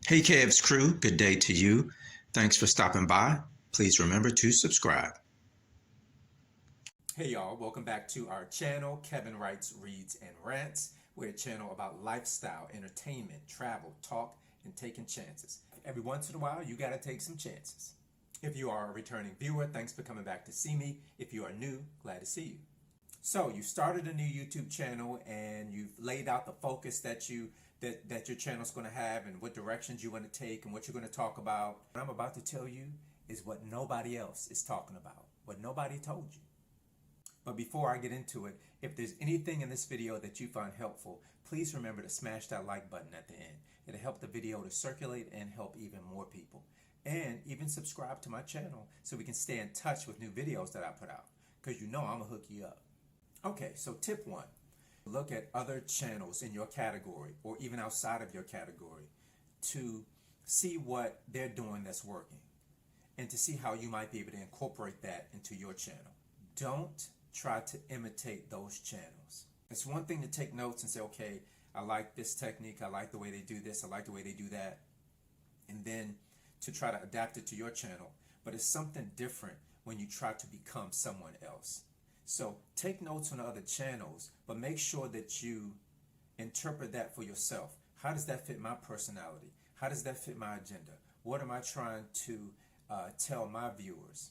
Hey Kev's crew, good day to you. Thanks for stopping by. Please remember to subscribe. Hey y'all, welcome back to our channel, Kevin Writes, Reads, and Rants. We're a channel about lifestyle, entertainment, travel, talk, and taking chances. Every once in a while, you gotta take some chances. If you are a returning viewer, thanks for coming back to see me. If you are new, glad to see you. So you started a new YouTube channel and you've laid out the focus that your channel's going to have and what directions you want to take and what you're going to talk about. What I'm about to tell you is what nobody else is talking about, what nobody told you. But before I get into it, if there's anything in this video that you find helpful, please remember to smash that like button at the end. It'll help the video to circulate and help even more people. And even subscribe to my channel so we can stay in touch with new videos that I put out, because you know I'm going to hook you up. Okay, so tip one, look at other channels in your category or even outside of your category to see what they're doing that's working and to see how you might be able to incorporate that into your channel. Don't try to imitate those channels. It's one thing to take notes and say, okay, I like this technique, I like the way they do this, I like the way they do that, and then to try to adapt it to your channel. But it's something different when you try to become someone else. So take notes on other channels, but make sure that you interpret that for yourself. How does that fit my personality? How does that fit my agenda? What am I trying to tell my viewers?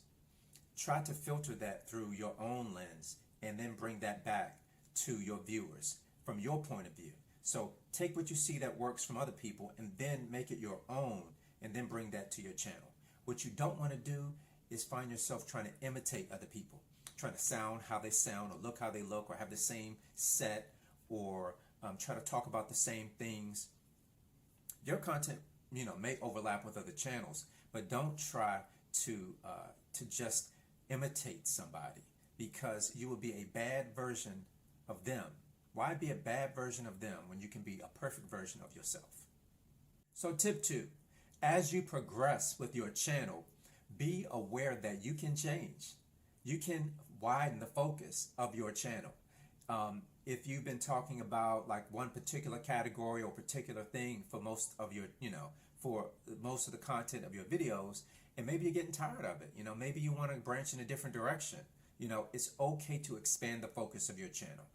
Try to filter that through your own lens and then bring that back to your viewers from your point of view. So take what you see that works from other people and then make it your own and then bring that to your channel. What you don't want to do is find yourself trying to imitate other people, trying to sound how they sound or look how they look or have the same set or try to talk about the same things. Your content, may overlap with other channels, but don't try to just imitate somebody, because you will be a bad version of them. Why be a bad version of them when you can be a perfect version of yourself? So tip two, as you progress with your channel, be aware that you can change. You can widen the focus of your channel. If you've been talking about like one particular category or particular thing for most of your, for most of the content of your videos, and maybe you're getting tired of it, maybe you want to branch in a different direction, it's okay to expand the focus of your channel.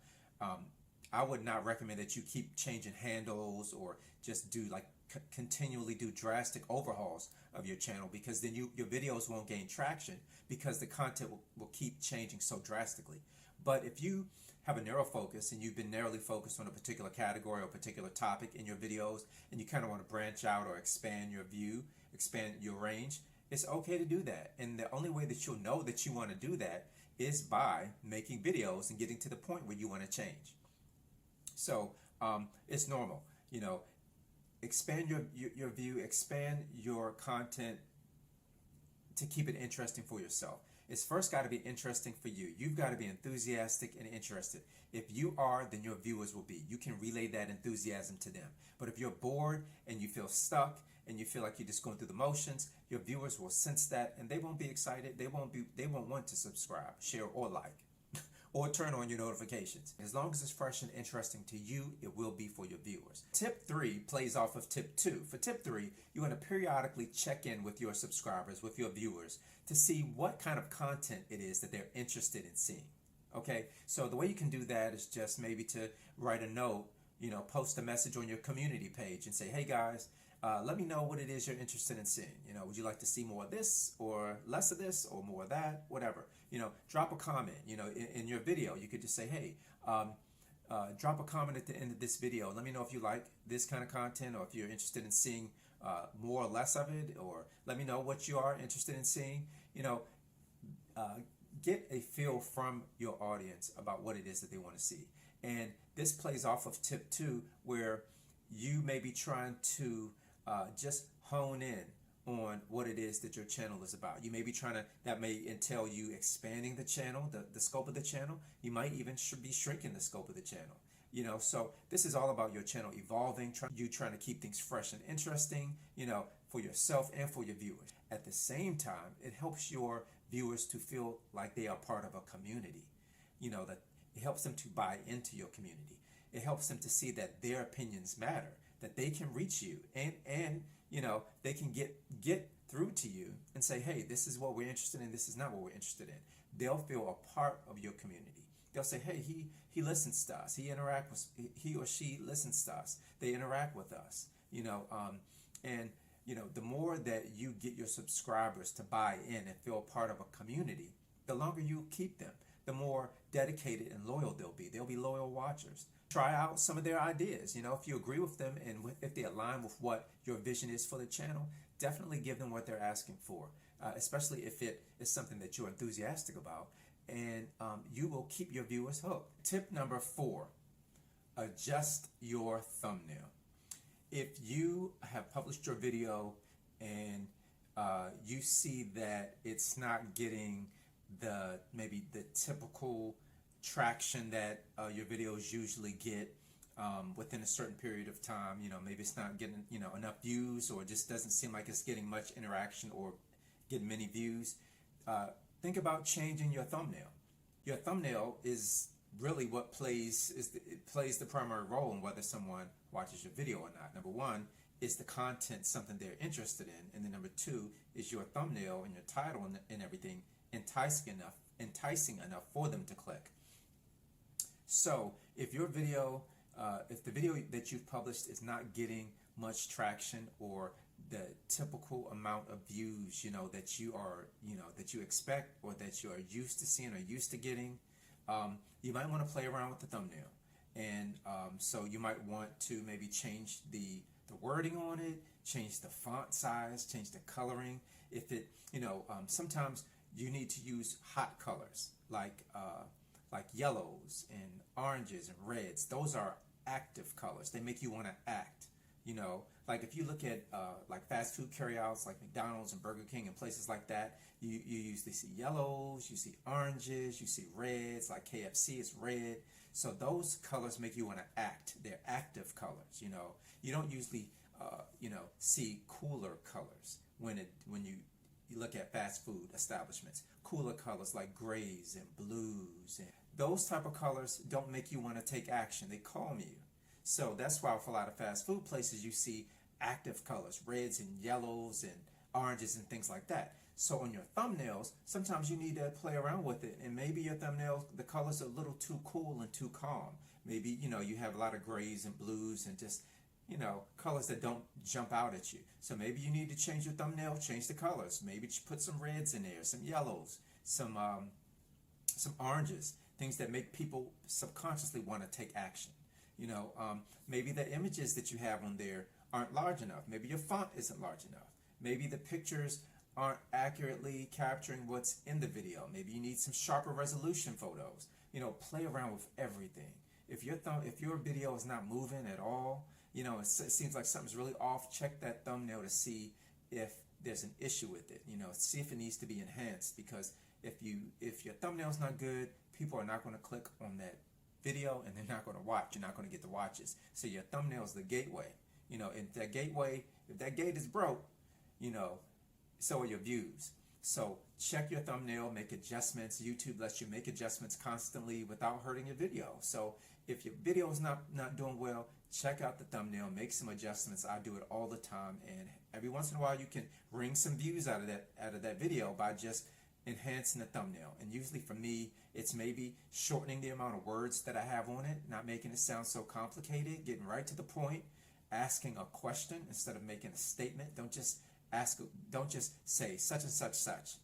I would not recommend that you keep changing handles or just do like continually do drastic overhauls of your channel, because then your videos won't gain traction because the content will keep changing so drastically. But if you have a narrow focus and you've been narrowly focused on a particular category or a particular topic in your videos, and you kind of want to branch out or expand your view, expand your range, it's okay to do that. And the only way that you'll know that you want to do that is by making videos and getting to the point where you want to change. So it's normal, expand your view, expand your content to keep it interesting for yourself. It's first got to be interesting for you. You've got to be enthusiastic and interested. If you are, then your viewers will be. You can relay that enthusiasm to them. But if you're bored and you feel stuck and you feel like you're just going through the motions, your viewers will sense that and they won't be excited. They won't want to subscribe, share, or like, or turn on your notifications. As long as it's fresh and interesting to you, it will be for your viewers. Tip three plays off of tip two. For tip three, you want to periodically check in with your subscribers, with your viewers, to see what kind of content it is that they're interested in seeing. Okay, so the way you can do that is just maybe to write a note, post a message on your community page and say, hey guys, let me know what it is you're interested in seeing. Would you like to see more of this or less of this or more of that, whatever. Drop a comment, in your video. You could just say, hey, drop a comment at the end of this video. Let me know if you like this kind of content or if you're interested in seeing more or less of it, or let me know what you are interested in seeing. Get a feel from your audience about what it is that they want to see. And this plays off of tip two, where you may be trying to just hone in on what it is that your channel is about. You may be that may entail you expanding the channel, the scope of the channel. You might even be shrinking the scope of the channel. So this is all about your channel evolving, trying to keep things fresh and interesting, for yourself and for your viewers. At the same time, it helps your viewers to feel like they are part of a community, that it helps them to buy into your community. It helps them to see that their opinions matter, that they can reach you, and they can get through to you and say, hey, this is what we're interested in, this is not what we're interested in. They'll feel a part of your community. They'll say, hey, he listens to us, he or she listens to us, they interact with us, and the more that you get your subscribers to buy in and feel part of a community, the longer you keep them, the more dedicated and loyal they'll be. They'll be loyal watchers. Try out some of their ideas. If you agree with them and if they align with what your vision is for the channel, definitely give them what they're asking for, especially if it is something that you're enthusiastic about, and you will keep your viewers hooked. Tip number 4, adjust your thumbnail. If you have published your video and you see that it's not getting maybe the typical traction that your videos usually get within a certain period of time, maybe it's not getting enough views, or it just doesn't seem like it's getting much interaction or getting many views, think about changing your thumbnail. Your thumbnail is really what plays the primary role in whether someone watches your video or not. Number 1 is the content something they're interested in, and then number 2 is your thumbnail and your title and everything enticing enough for them to click. So if your video, if the video that you've published is not getting much traction or the typical amount of views, that you expect or that you are used to seeing or used to getting, you might want to play around with the thumbnail. And so you might want to maybe change the wording on it, change the font size, change the coloring. If it, sometimes you need to use hot colors like yellows and oranges and reds. Those are active colors. They make you want to act. Like if you look at like fast food carryouts like McDonald's and Burger King and places like that, you usually see yellows, you see oranges, you see reds. Like KFC is red. So those colors make you want to act. They're active colors. You don't usually see cooler colors when you look at fast food establishments. Cooler colors like grays and blues, and those type of colors don't make you want to take action. They calm you. So that's why for a lot of fast food places you see active colors, reds and yellows and oranges and things like that. So on your thumbnails, sometimes you need to play around with it, and maybe your thumbnails, the colors are a little too cool and too calm. Maybe you have a lot of grays and blues and just colors that don't jump out at you. So maybe you need to change your thumbnail, change the colors. Maybe put some reds in there, some yellows, some oranges, things that make people subconsciously want to take action. Maybe the images that you have on there aren't large enough. Maybe your font isn't large enough. Maybe the pictures aren't accurately capturing what's in the video. Maybe you need some sharper resolution photos. Play around with everything. If your video is not moving at all, it seems like something's really off, check that thumbnail to see if there's an issue with it. See if it needs to be enhanced, because if your thumbnail's not good, people are not going to click on that video and they're not going to watch. You're not going to get the watches. So your thumbnail is the gateway. And if that gate is broke, so are your views. So check your thumbnail, make adjustments. YouTube lets you make adjustments constantly without hurting your video. So if your video is not doing well, check out the thumbnail, make some adjustments. I do it all the time, and every once in a while you can wring some views out of that video by just enhancing the thumbnail. And usually for me, it's maybe shortening the amount of words that I have on it, not making it sound so complicated, getting right to the point, asking a question instead of making a statement. Don't just say such and such such.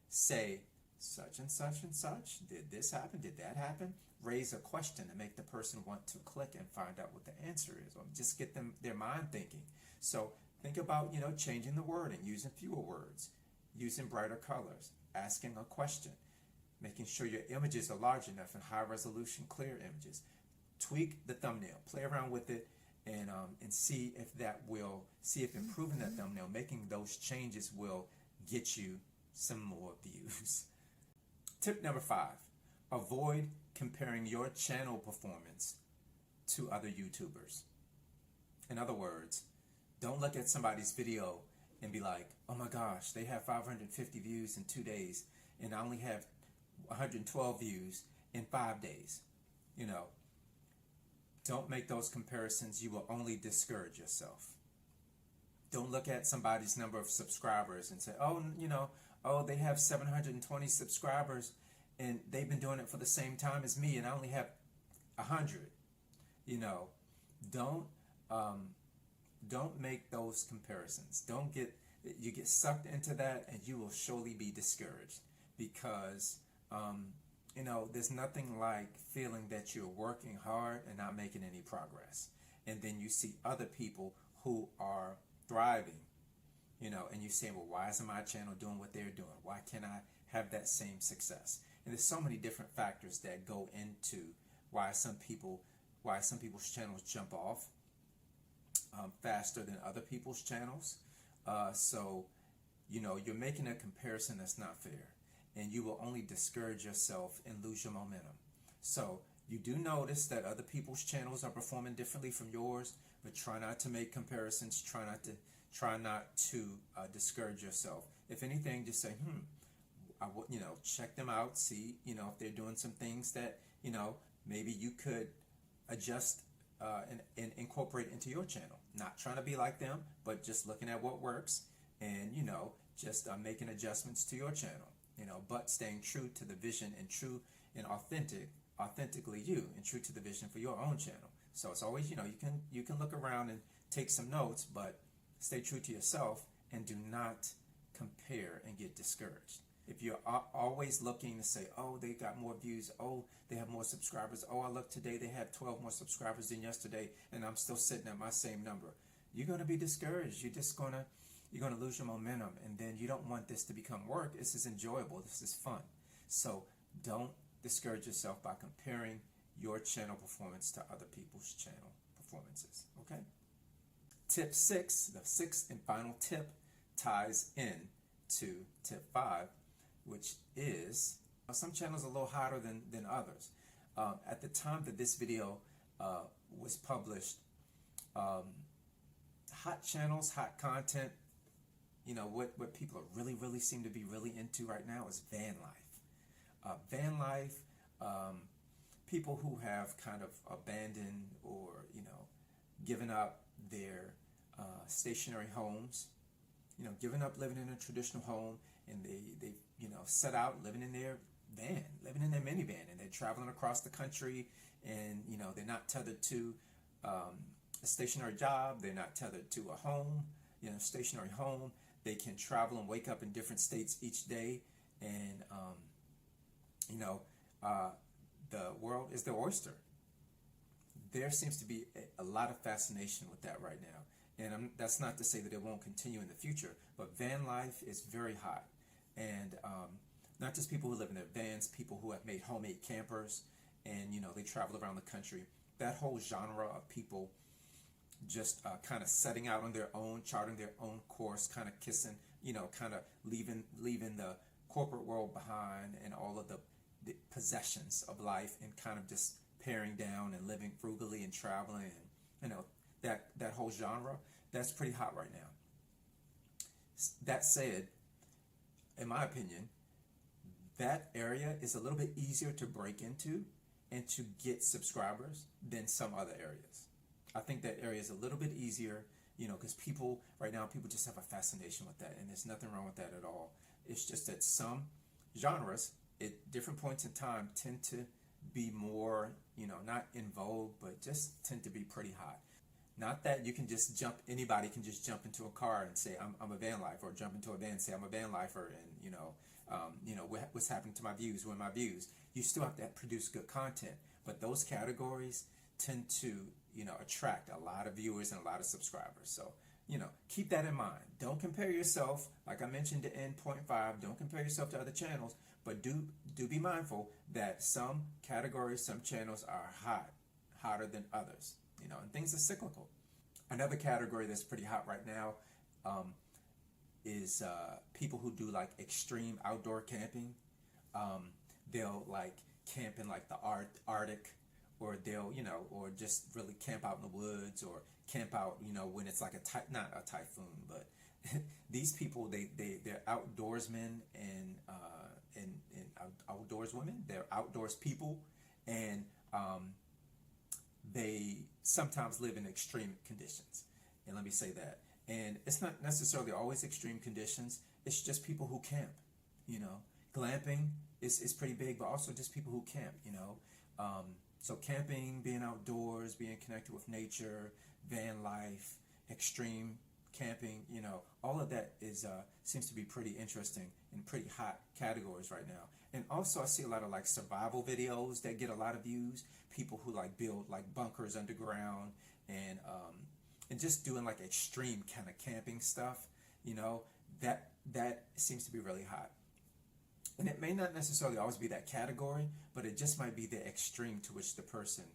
Say such and such and such. Did this happen? Did that happen? Raise a question and make the person want to click and find out what the answer is, or just get their mind thinking. So think about changing the wording, using fewer words, using brighter colors, asking a question, making sure your images are large enough and high resolution, clear images. Tweak the thumbnail, play around with it, and see if improving that thumbnail, making those changes will get you some more views. Tip number 5, avoid comparing your channel performance to other YouTubers. In other words, don't look at somebody's video and be like, oh my gosh, they have 550 views in 2 days and I only have 112 views in 5 days. Don't make those comparisons. You will only discourage yourself. Don't look at somebody's number of subscribers and say, oh, oh, they have 720 subscribers and they've been doing it for the same time as me and I only have 100. Don't make those comparisons. You get sucked into that and you will surely be discouraged because there's nothing like feeling that you're working hard and not making any progress. And then you see other people who are thriving, and you say, well, why isn't my channel doing what they're doing? Why can't I have that same success? And there's so many different factors that go into why some people's channels jump off faster than other people's channels. So you're making a comparison that's not fair, and you will only discourage yourself and lose your momentum. So you do notice that other people's channels are performing differently from yours, but try not to make comparisons. Try not to discourage yourself. If anything, just say, check them out. See, if they're doing some things that maybe you could adjust and incorporate into your channel. Not trying to be like them, but just looking at what works and just making adjustments to your channel. But staying true to the vision and true and authentically you, and true to the vision for your own channel. So it's always, you can look around and take some notes, but stay true to yourself and do not compare and get discouraged. If you're always looking to say, oh, they got more views, oh, they have more subscribers, oh, I looked today, they had 12 more subscribers than yesterday, and I'm still sitting at my same number, you're going to be discouraged. You're going to lose your momentum, and then you don't want this to become work. This is enjoyable. This is fun. So don't discourage yourself by comparing your channel performance to other people's channel performances. Okay? Tip 6, the sixth and final tip, ties in to tip 5, which is some channels are a little hotter than others. At the time that this video was published, hot channels, hot content, what people are really seem to be really into right now is van life. Van life, people who have kind of abandoned or, given up their stationary homes, given up living in a traditional home, and they set out living in their van, living in their minivan, and they're traveling across the country, and they're not tethered to a stationary job, they're not tethered to a home, stationary home. They can travel and wake up in different states each day, and the world is their oyster. There seems to be a lot of fascination with that right now, and that's not to say that it won't continue in the future, but van life is very hot. And not just people who live in their vans, people who have made homemade campers, and they travel around the country. That whole genre of people just kind of setting out on their own, charting their own course, kind of kissing, kind of leaving the corporate world behind and all of the possessions of life, and kind of just paring down and living frugally and traveling, and that whole genre, that's pretty hot right now. That said, in my opinion, that area is a little bit easier to break into and to get subscribers than some other areas. I think that area is a little bit easier, because people just have a fascination with that, and there's nothing wrong with that at all. It's just that some genres at different points in time tend to be more, not in vogue, but just tend to be pretty hot. Not that you can just anybody can just jump into a car and say, I'm a van lifer, or jump into a van and say, I'm a van lifer, and, what's happened to my views, what are my views? You still have to produce good content, but those categories tend to, attract a lot of viewers and a lot of subscribers. So, keep that in mind. Don't compare yourself, like I mentioned in point 5, don't compare yourself to other channels, but do be mindful that some categories, some channels are hotter than others, and things are cyclical. Another category that's pretty hot right now is people who do like extreme outdoor camping. They'll like camp in like the Arctic, or they'll, or just really camp out in the woods, or camp out, when it's like not a typhoon, but these people, they're outdoorsmen and outdoors women. They're outdoors people, and they sometimes live in extreme conditions. And let me say that. And it's not necessarily always extreme conditions. It's just people who camp, you know. Glamping is pretty big, but also just people who camp, you know. So camping, being outdoors, being connected with nature, van life, extreme camping, you know, all of that is seems to be pretty interesting and pretty hot categories right now. And also I see a lot of like survival videos that get a lot of views. People who like build like bunkers underground and just doing like extreme kind of camping stuff, you know, that seems to be really hot. And it may not necessarily always be that category, but it just might be the extreme to which the person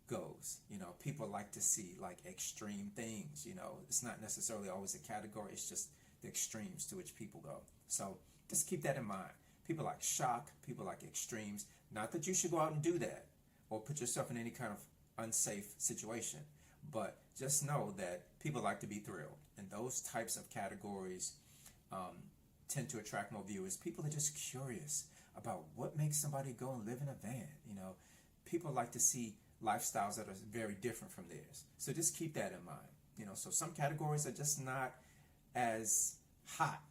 goes. You know, people like to see like extreme things, you know. It's not necessarily always a category, it's just the extremes to which people go. So just keep that in mind. People like shock, people like extremes. Not that you should go out and do that or put yourself in any kind of unsafe situation, but just know that people like to be thrilled. And those types of categories tend to attract more viewers. People are just curious about what makes somebody go and live in a van. You know, people like to see lifestyles that are very different from theirs. So just keep that in mind. You know, so some categories are just not as hot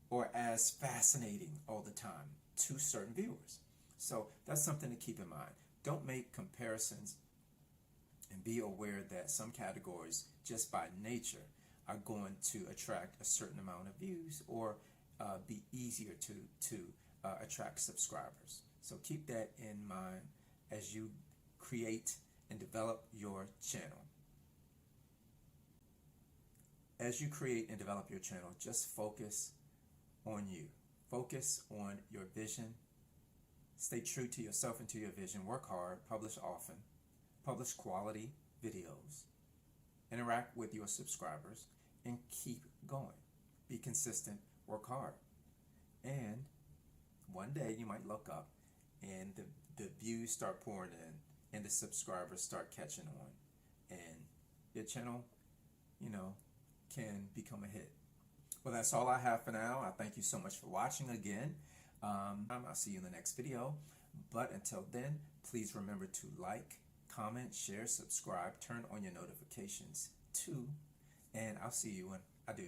or as fascinating all the time to certain viewers. So that's something to keep in mind. Don't make comparisons, and be aware that some categories just by nature are going to attract a certain amount of views or be easier to attract subscribers. So keep that in mind as you create and develop your channel. As you create and develop your channel, just focus on you. Focus on your vision. Stay true to yourself and to your vision. Work hard, publish often, publish quality videos, interact with your subscribers, and keep going. Be consistent, work hard. And one day you might look up and the views start pouring in and the subscribers start catching on. And your channel, you know, can become a hit. Well, that's all I have for now. I thank you so much for watching again. I'll see you in the next video. But until then, please remember to like, comment, share, subscribe, turn on your notifications too. And I'll see you when I do.